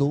2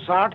60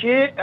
6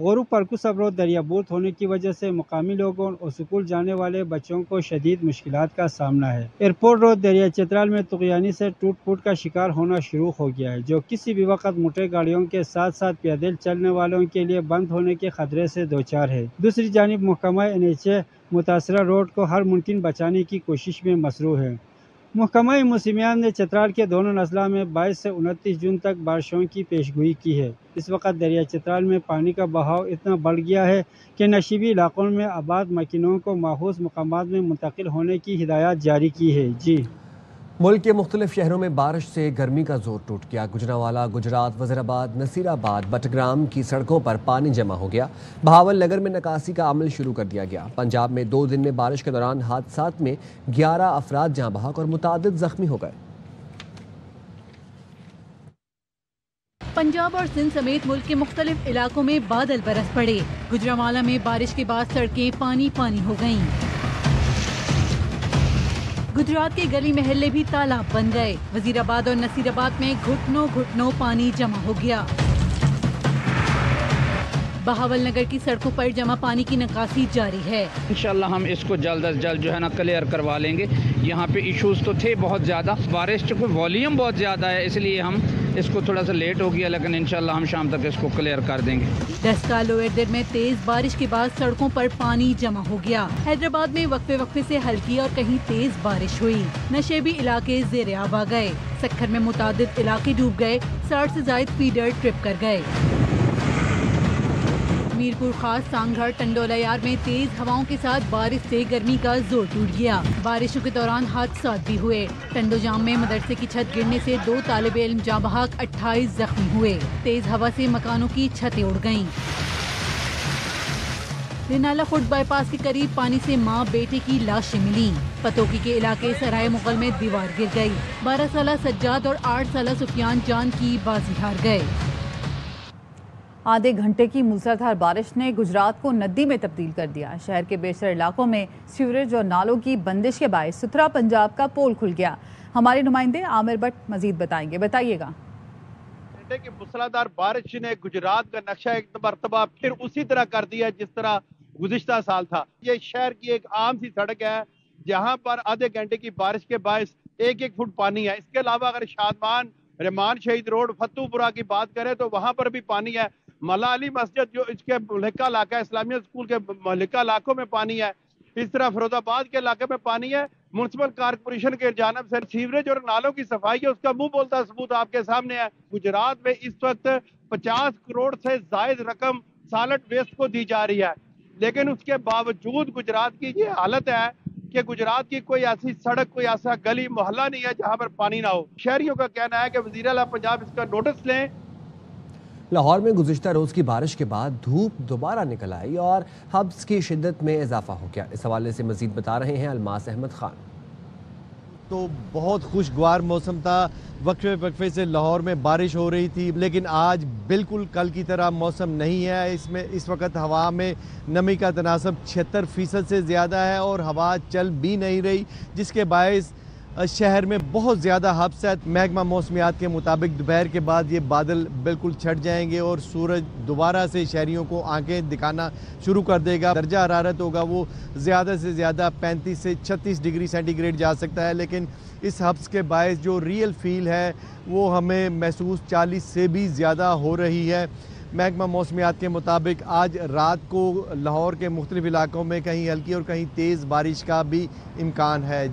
غورو پرکوسب road دریابورد ہونے کی وجہ سے مقامی لوگوں اور اسکول جانے والے بچوں کو شدید مشکلات کا سامنا ہے۔ ایئرپورٹ روڈ دریائے چترال میں طغیانی سے ٹوٹ پھوٹ کا شکار ہونا شروع ہو گیا ہے، جو کسی بھی وقت موٹر گاڑیوں کے ساتھ ساتھ پیدل چلنے والوں کے لیے بند ہونے کے خطرے سے دوچار ہے۔ دوسری جانب محکمہ NHA متاثرہ روڈ کو ہر ممکن بچانے کی کوشش میں مصروف ہے۔ محکمہ موسمیات نے چترال کے دونوں اضلاع میں 22 سے 29 جون تک بارشوں کی پیشگوئی کی ہے۔ اس وقت دریائے چترال میں پانی کا بہاؤ اتنا بڑھ گیا ہے کہ نشیبی علاقوں میں آباد مکینوں کو محفوظ مقامات میں منتقل ہونے کی ہدایات جاری کی ہے۔ ملک کے مختلف شہروں میں بارش سے گرمی کا زور ٹوٹ گیا۔ گجرانوالہ، گجرات، وزیرآباد، نصیر آباد، بٹگرام کی سڑکوں پر پانی جمع ہو گیا۔ بہاول نگر میں نکاسی کا عمل شروع کر دیا گیا۔ پنجاب میں 2 دن میں بارش کے دوران حادثات میں 11 افراد جاں بحق اور متعدد زخمی ہو گئے۔ پنجاب اور سندھ سمیت ملک کے مختلف علاقوں میں بادل برس پڑے۔ گجرانوالہ میں بارش کے بعد سڑکیں پانی پانی ہو گئیں۔ گجرات کے گلی محلے بھی تالاب بن گئے۔ وزیر آباد اور نصیر آباد میں گھٹنوں پانی جمع ہو گیا۔ بہاول نگر کی سڑکوں پر جمع پانی کی نکاسی جاری ہے۔ انشاءاللہ ہم اس کو جلد از جلد جو ہے نا کلیئر کروا لیں گے۔ یہاں پہ ایشوز تو تھے بہت زیادہ، بارش چونکہ والیوم بہت زیادہ ہے اس لیے ہم اس کو تھوڑا سا لیٹ ہو گیا، لیکن انشاءاللہ ہم شام تک اس کو کلیئر کر دیں گے۔ ڈسکا لوئر دیر میں تیز بارش کے بعد سڑکوں پر پانی جمع ہو گیا۔ حیدرآباد میں وقفے سے ہلکی اور کہیں تیز بارش ہوئی۔ نشیبی علاقے زیر آب آ گئے۔ سکھر میں متعدد علاقے ڈوب گئے۔ 60 سے زائد فیڈر ٹرپ کر گئے۔ میرپور خاص، سانگھڑ، ٹنڈولا یار میں تیز ہواؤں کے ساتھ بارش سے گرمی کا زور ٹوٹ گیا۔ بارشوں کے دوران حادثات بھی ہوئے۔ ٹنڈو جام میں مدرسے کی چھت گرنے سے 2 طالب علم جاں بحق، 28 زخمی ہوئے۔ تیز ہوا سے مکانوں کی چھتیں اڑ گئیں۔ رینالہ فوٹ بائی پاس کے قریب پانی سے ماں بیٹے کی لاشیں ملیں۔ پتوکی کے علاقے سرائے مغل میں دیوار گر گئی۔ 12 سالہ سجاد اور 8 سالہ سفیان جان کی بازی ہار گئے۔ آدھے گھنٹے کی موسلادھار بارش نے گجرات کو ندی میں تبدیل کر دیا۔ شہر کے بیشتر علاقوں میں سیوریج اور نالوں کی بندش کے باعث ستھرا پنجاب کا پول کھل گیا۔ ہمارے نمائندے عامر بٹ مزید بتائیں گے، بتائیے گا۔ گھنٹے کی موسلادھار بارش نے گجرات کا نقشہ ایک مرتبہ پھر اسی طرح کر دیا جس طرح گزشتہ سال تھا۔ یہ شہر کی ایک عام سی سڑک ہے جہاں پر آدھے گھنٹے کی بارش کے باعث 1 فٹ پانی ہے۔ اس کے علاوہ اگر شادمان رحمان شہید روڈ فتو پورہ کی بات کریں تو وہاں پر بھی پانی ہے۔ ملا علی مسجد جو اس کے ملکہ علاقہ ہے، اسلامیہ اسکول کے ملکہ علاقوں میں پانی ہے۔ اس طرح فیروز آباد کے علاقے میں پانی ہے۔ میونسپل کارپوریشن کے جانب سے سیوریج اور نالوں کی صفائی ہے، اس کا منہ بولتا ثبوت آپ کے سامنے ہے۔ گجرات میں اس وقت 50 کروڑ سے زائد رقم سالٹ ویسٹ کو دی جا رہی ہے، لیکن اس کے باوجود گجرات کی یہ حالت ہے کہ گجرات کی کوئی ایسی سڑک، کوئی ایسا گلی محلہ نہیں ہے جہاں پر پانی نہ ہو۔ شہریوں کا کہنا ہے کہ وزیر اعلیٰ پنجاب اس کا نوٹس لیں۔ لاہور میں گزشتہ روز کی بارش کے بعد دھوپ دوبارہ نکل آئی اور ہبس کی شدت میں اضافہ ہو گیا۔ اس حوالے سے مزید بتا رہے ہیں الماس احمد خان۔ تو بہت خوشگوار موسم تھا، وقفے سے لاہور میں بارش ہو رہی تھی، لیکن آج بالکل کل کی طرح موسم نہیں ہے۔ اس وقت ہوا میں نمی کا تناسب 76% سے زیادہ ہے اور ہوا چل بھی نہیں رہی، جس کے باعث شہر میں بہت زیادہ ہبس ہے۔ محکمہ موسمیات کے مطابق دوپہر کے بعد یہ بادل بالکل چھٹ جائیں گے اور سورج دوبارہ سے شہریوں کو آنکھیں دکھانا شروع کر دے گا۔ درجہ حرارت ہوگا وہ زیادہ سے زیادہ 35 سے 36 ڈگری سینٹی گریڈ جا سکتا ہے، لیکن اس ہبس کے باعث جو ریئل فیل ہے وہ ہمیں محسوس 40 سے بھی زیادہ ہو رہی ہے۔ محکمہ موسمیات کے مطابق آج رات کو لاہور کے مختلف علاقوں میں کہیں ہلکی اور کہیں تیز بارش کا بھی امکان ہے۔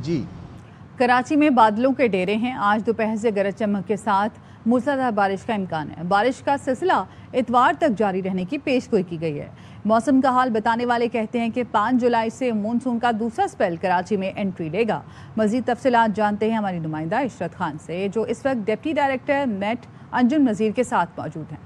کراچی میں بادلوں کے ڈیرے ہیں۔ آج دوپہر سے گرج چمک کے ساتھ موسلادھار بارش کا امکان ہے۔ بارش کا سلسلہ اتوار تک جاری رہنے کی پیش گوئی کی گئی ہے۔ موسم کا حال بتانے والے کہتے ہیں کہ 5 جولائی سے مونسون کا دوسرا سپیل کراچی میں انٹری لے گا۔ مزید تفصیلات جانتے ہیں ہماری نمائندہ عشرت خان سے، جو اس وقت ڈپٹی ڈائریکٹر میٹ انجم نذیر کے ساتھ موجود ہیں۔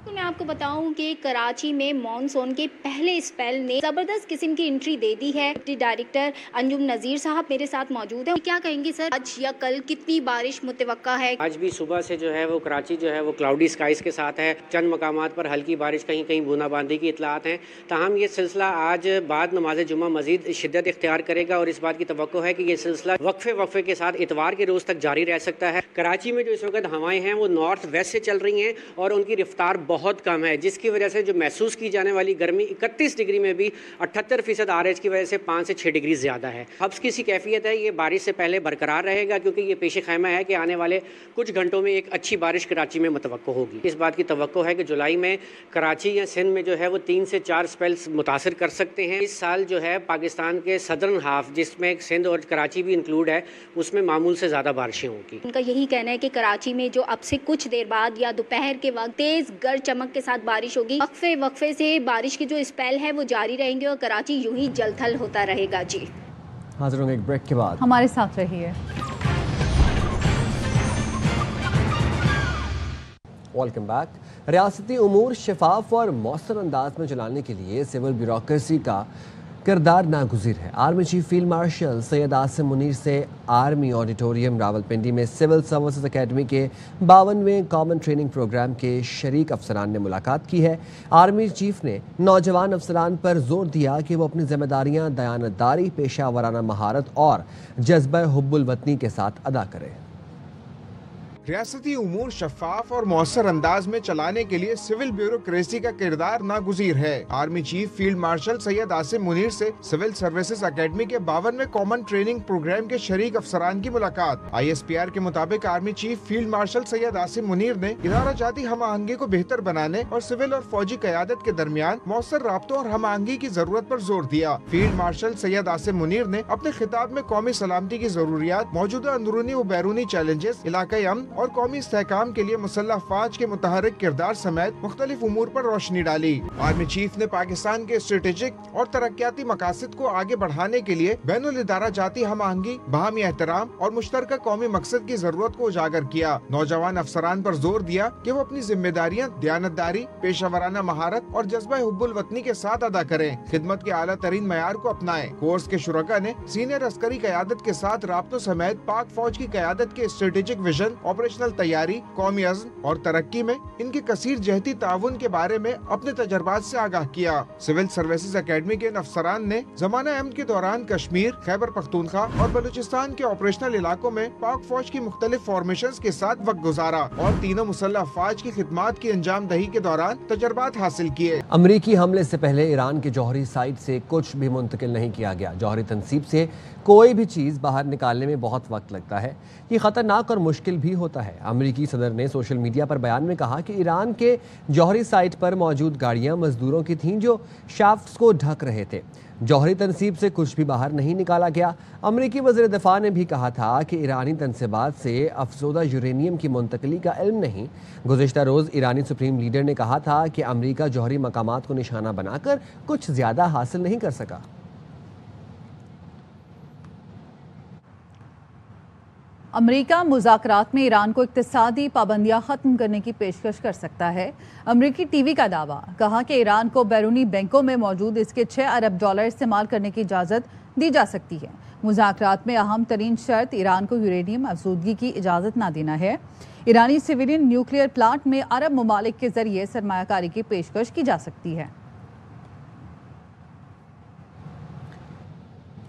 میں آپ کو بتاؤں کہ کراچی میں مانسون کے پہلے سپیل نے زبردست قسم کی انٹری دے دی ہے۔ ڈپٹی ڈائریکٹر انجم نذیر صاحب میرے ساتھ موجود ہیں۔ کیا کہیں گے سر، آج یا کل کتنی بارش متوقع ہے؟ آج بھی صبح سے جو ہے وہ کراچی جو ہے وہ کلاؤڈی سکائز کے ساتھ ہے۔ چند مقامات پر ہلکی بارش، کہیں کہیں بوندہ باندی کی اطلاعات ہیں۔ تاہم یہ سلسلہ آج بعد نماز جمعہ مزید شدت اختیار کرے گا اور اس بات کی توقع ہے کہ یہ سلسلہ وقفے کے ساتھ اتوار کے روز تک جاری رہ سکتا ہے۔ کراچی میں جو اس وقت ہوائیں ہیں وہ نارتھ ویسٹ سے چل رہی ہیں اور ان کی رفتار بہت بہت کم ہے، جس کی وجہ سے جو محسوس کی جانے والی گرمی 31 ڈگری میں بھی 78% RH کی وجہ سے 5 سے 6 ڈگری زیادہ ہے۔ حبس کی سی کیفیت ہے، یہ بارش سے پہلے برقرار رہے گا کیونکہ یہ پیش خیمہ ہے کہ آنے والے کچھ گھنٹوں میں ایک اچھی بارش کراچی میں متوقع ہوگی۔ اس بات کی توقع ہے کہ جولائی میں کراچی یا سندھ میں جو ہے وہ 3 سے 4 سپیلز متاثر کر سکتے ہیں۔ اس سال جو ہے پاکستان کے صدرن ہاف جس میں سندھ اور کراچی بھی انکلوڈ ہے، اس میں معمول سے زیادہ بارشیں ہوں گی۔ ان کا یہی کہنا ہے کہ کراچی میں جو اب سے کچھ دیر بعد یا دوپہر کے وقت تیز گرج چمک کے ساتھ بارش ہوگی، وقفے سے بارش کی جو اسپیل ہے وہ جاری رہیں گے اور کراچی یوں ہی جل تھل ہوتا رہے گا۔ جی حاضر ہوں گے ایک بریک کے بعد، ہمارے ساتھ رہیے۔ Welcome back. ریاستی امور شفاف اور مؤثر انداز میں چلانے کے لیے سول بیوروکریسی کا کردار ناگزیر ہے۔ Army chief field marshal Syed Asim Munir سے آرمی آڈیٹوریم راولپنڈی میں سول سروسز اکیڈمی کے 52ویں کامن ٹریننگ پروگرام کے شریک افسران نے ملاقات کی ہے۔ آرمی چیف نے نوجوان افسران پر زور دیا کہ وہ اپنی ذمہ داریاں دیانتداری، پیشہ ورانہ مہارت اور جذبہ حب الوطنی کے ساتھ ادا کریں۔ ریاستی امور شفاف اور مؤثر انداز میں چلانے کے لیے سول بیوروکریسی کا کردار ناگزیر ہے۔ Army chief field marshal Syed Asim Munir سے سول سروسز اکیڈمی کے 52ویں کامن ٹریننگ پروگرام کے شریک افسران کی ملاقات۔ ISPR کے مطابق army chief field marshal Syed Asim Munir نے ادارہ جاتی ہم آہنگی کو بہتر بنانے اور سول اور فوجی قیادت کے درمیان مؤثر رابطوں اور ہم آہنگی کی ضرورت پر زور دیا۔ فیلڈ مارشل سید عاصم منیر نے اپنے خطاب میں قومی سلامتی کی ضروریات، موجودہ اندرونی و بیرونی چیلنجز، علاقائی امن اور قومی استحکام کے لیے مسلح افواج کے متحرک کردار سمیت مختلف امور پر روشنی ڈالی۔ آرمی چیف نے پاکستان کے اسٹریٹجک اور ترقیاتی مقاصد کو آگے بڑھانے کے لیے بین الادارہ جاتی ہم آہنگی، باہمی احترام اور مشترکہ قومی مقصد کی ضرورت کو اجاگر کیا۔ نوجوان افسران پر زور دیا کہ وہ اپنی ذمہ داریاں دیانتداری، پیشہ ورانہ مہارت اور جذبہ حب الوطنی کے ساتھ ادا کریں، خدمت کے اعلیٰ ترین معیار کو اپنائیں۔ کورس کے شرکاء نے سینئر عسکری قیادت کے ساتھ رابطوں سمیت پاک فوج کی قیادت کے اسٹریٹجک ویژن، آپریشنل تیاری، قومی عزم اور ترقی میں ان کے کثیر جہتی تعاون کے بارے میں اپنے تجربات سے آگاہ کیا۔ سول سروسز اکیڈمی کے ان افسران نے زمانہ امن کے دوران کشمیر، خیبر پختونخوا اور بلوچستان کے آپریشنل علاقوں میں پاک فوج کی مختلف فارمیشنز کے ساتھ وقت گزارا اور تینوں مسلح افواج کی خدمات کی انجام دہی کے دوران تجربات حاصل کیے۔ امریکی حملے سے پہلے ایران کے جوہری سائٹ سے کچھ بھی منتقل نہیں کیا گیا۔ جوہری تنصیب سے کوئی بھی چیز باہر نکالنے میں بہت وقت لگتا ہے، یہ خطرناک اور مشکل بھی ہوتا ہے۔ امریکی صدر نے سوشل میڈیا پر بیان میں کہا کہ ایران کے جوہری سائٹ پر موجود گاڑیاں مزدوروں کی تھیں جو شافٹس کو ڈھک رہے تھے۔ جوہری تنصیب سے کچھ بھی باہر نہیں نکالا گیا۔ امریکی وزیر دفاع نے بھی کہا تھا کہ ایرانی تنصیبات سے افزودہ یورینیم کی منتقلی کا علم نہیں۔ گزشتہ روز ایرانی سپریم لیڈر نے کہا تھا کہ امریکہ جوہری مقامات کو نشانہ بنا کر کچھ زیادہ حاصل نہیں کر سکا۔ امریکہ مذاکرات میں ایران کو اقتصادی پابندیاں ختم کرنے کی پیشکش کر سکتا ہے۔ امریکی ٹی وی کا دعویٰ، کہا کہ ایران کو بیرونی بینکوں میں موجود اس کے $6 ارب استعمال کرنے کی اجازت دی جا سکتی ہے۔ مذاکرات میں اہم ترین شرط ایران کو یورینیم افزودگی کی اجازت نہ دینا ہے۔ ایرانی سویلین نیوکلیئر پلانٹ میں عرب ممالک کے ذریعے سرمایہ کاری کی پیشکش کی جا سکتی ہے۔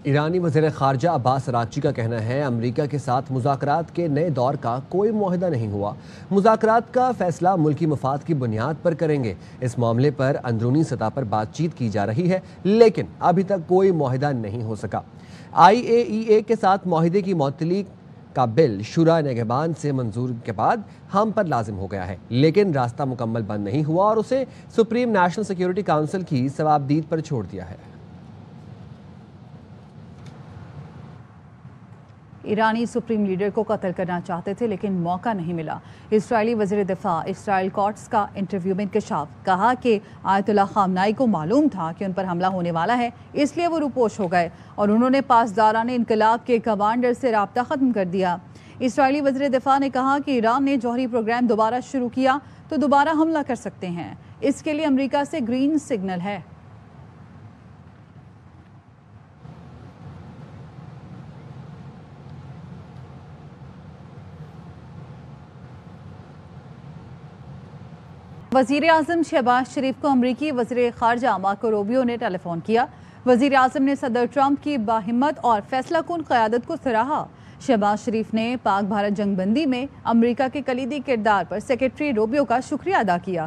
ایرانی وزیر خارجہ عباس اراغچی کا کہنا ہے امریکہ کے ساتھ مذاکرات کے نئے دور کا کوئی معاہدہ نہیں ہوا۔ مذاکرات کا فیصلہ ملکی مفاد کی بنیاد پر کریں گے۔ اس معاملے پر اندرونی سطح پر بات چیت کی جا رہی ہے، لیکن ابھی تک کوئی معاہدہ نہیں ہو سکا۔ IAEA کے ساتھ معاہدے کی معطلی کا بل شورا نگہبان سے منظور کے بعد ہم پر لازم ہو گیا ہے، لیکن راستہ مکمل بند نہیں ہوا اور اسے سپریم نیشنل سیکیورٹی کونسل کی ثوابدید پر چھوڑ دیا ہے۔ ایرانی سپریم لیڈر کو قتل کرنا چاہتے تھے لیکن موقع نہیں ملا۔ اسرائیلی وزیر دفاع اسرائیل کاٹس کا انٹرویو میں انکشاف، کہا کہ آیت اللہ خامنائی کو معلوم تھا کہ ان پر حملہ ہونے والا ہے، اس لیے وہ روپوش ہو گئے اور انہوں نے پاسداران انقلاب کے کمانڈر سے رابطہ ختم کر دیا۔ اسرائیلی وزیر دفاع نے کہا کہ ایران نے جوہری پروگرام دوبارہ شروع کیا تو دوبارہ حملہ کر سکتے ہیں، اس کے لیے امریکہ سے گرین سگنل ہے۔ وزیر اعظم شہباز شریف کو امریکی وزیر خارجہ مارکو روبیو نے ٹیلی فون کیا۔ وزیر اعظم نے صدر ٹرمپ کی باہمت اور فیصلہ کن قیادت کو سراہا۔ شہباز شریف نے پاک بھارت جنگ بندی میں امریکہ کے کلیدی کردار پر سیکرٹری روبیو کا شکریہ ادا کیا۔